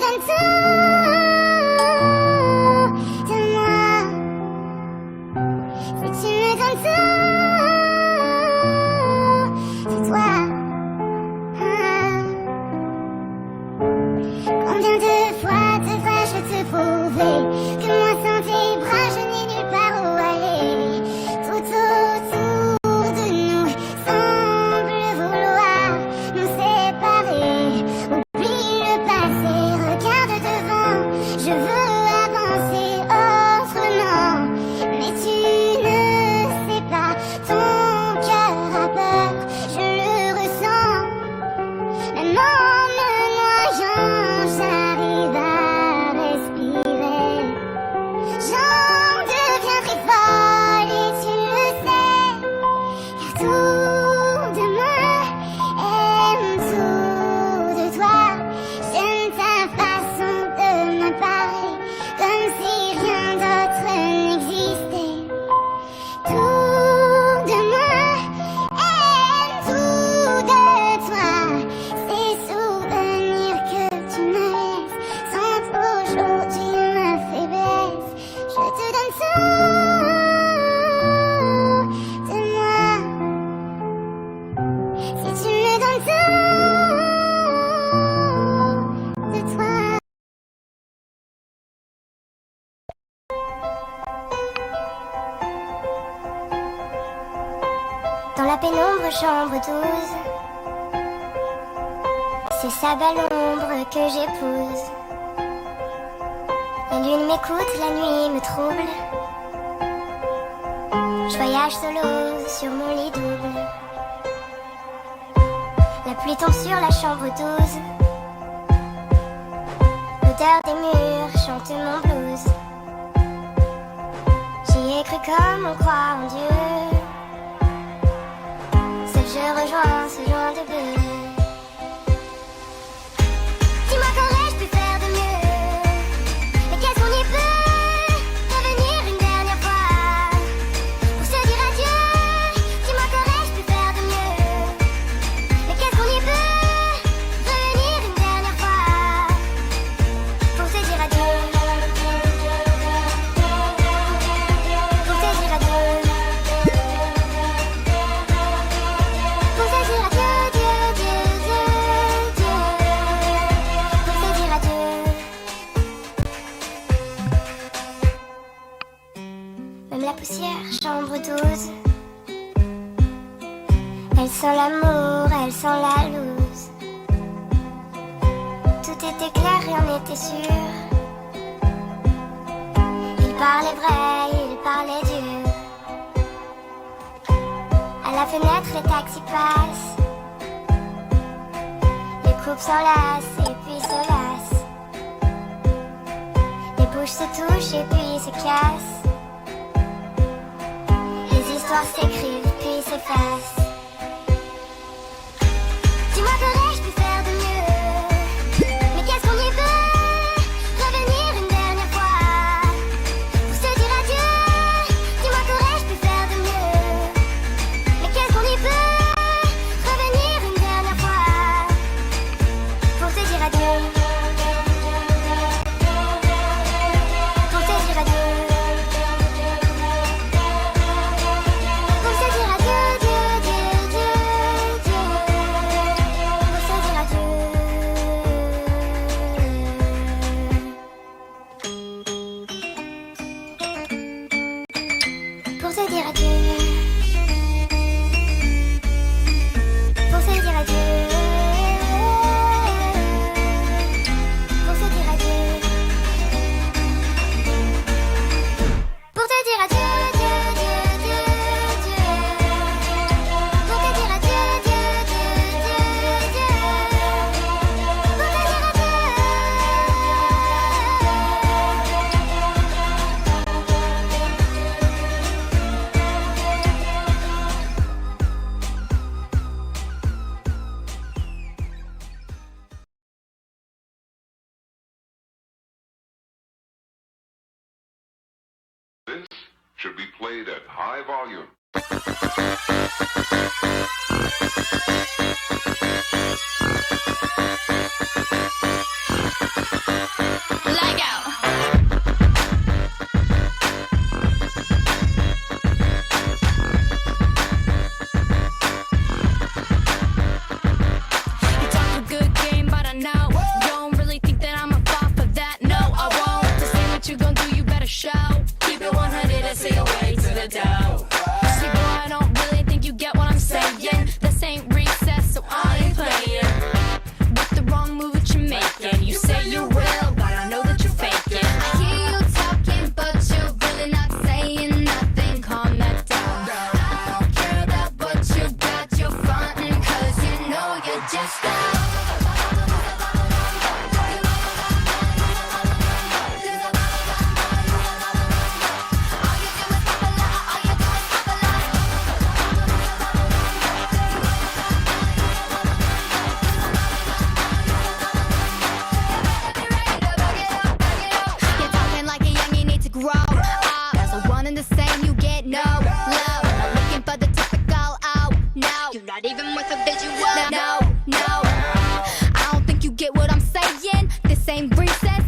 donnes tout de moi, si tu me donnes tout de toi, combien de fois devrais-je te prouver que moi sans tes bras je n'ai nulle part où aller. Tout autour de nous semble vouloir nous séparer. Oublie le passé, regarde devant, je veux avancer autrement. Mais tu ne sais pas, ton cœur a peur, je le ressens. Même en me noyant, j'arrive à respirer. J'en deviendrai folle et tu le sais. Car tout de moi aime tout de toi. J'aime ta façon de me parler, comme si rien d'autre n'existait. Tout de moi aime tout de toi. Ces souvenirs que tu me laisses sont aujourd'hui ma faiblesse. Je te donne tout de moi, si tu me donnes tout de toi. Dans la pénombre chambre 12, c'est sa belle ombre que j'épouse. La lune m'écoute, la nuit me trouble. Je voyage solo sur mon lit double. La pluie tombe sur la chambre 12. L'odeur des murs chante mon blues. J'y ai cru comme on croit en Dieu. Seul je rejoins ce joint de bleu. Dis-moi qu'aurais-je pu faire de mieux? Mais qu'est-ce qu'on y peut? Revenir une dernière fois pour se dire adieu. Dis-moi qu'aurais-je pu faire de mieux? Mais qu'est-ce qu'on y peut? Revenir une dernière fois pour se dire adieu. Pour se dire adieu. Pour se dire adieu, Dieu, Dieu, Dieu, Dieu. Pour se dire adieu. Même la poussière, chambre 12. Elle sent l'amour, elle sent la loose. Tout était clair, rien n'était sûr. Il parlait vrai, il parlait dur. À la fenêtre, les taxis passent. Les couples s'enlacent et puis se lassent. Les bouches se touchent et puis se cassent. Les histoires s'écrivent puis s'effacent. Dis-moi qu'aurais-je pu faire de mieux? Mais qu'est-ce qu'on y peut? Revenir une dernière fois pour se dire adieu. Dis-moi qu'aurais-je pu faire de mieux? Mais qu'est-ce qu'on y peut? Revenir une dernière fois pour se dire adieu. Pour se dire adieu. Pour se dire adieu, Dieu, Dieu, Dieu, Dieu. Pour se dire adieu. Pour se dire adieu. Pour se dire adieu. Pour se dire adieu. Pour te dire adieu, Dieu, Dieu, Dieu, Dieu. Pour te dire adieu, Dieu, Dieu, Dieu, Dieu. Pour te dire adieu. This should be played at high volume. recess.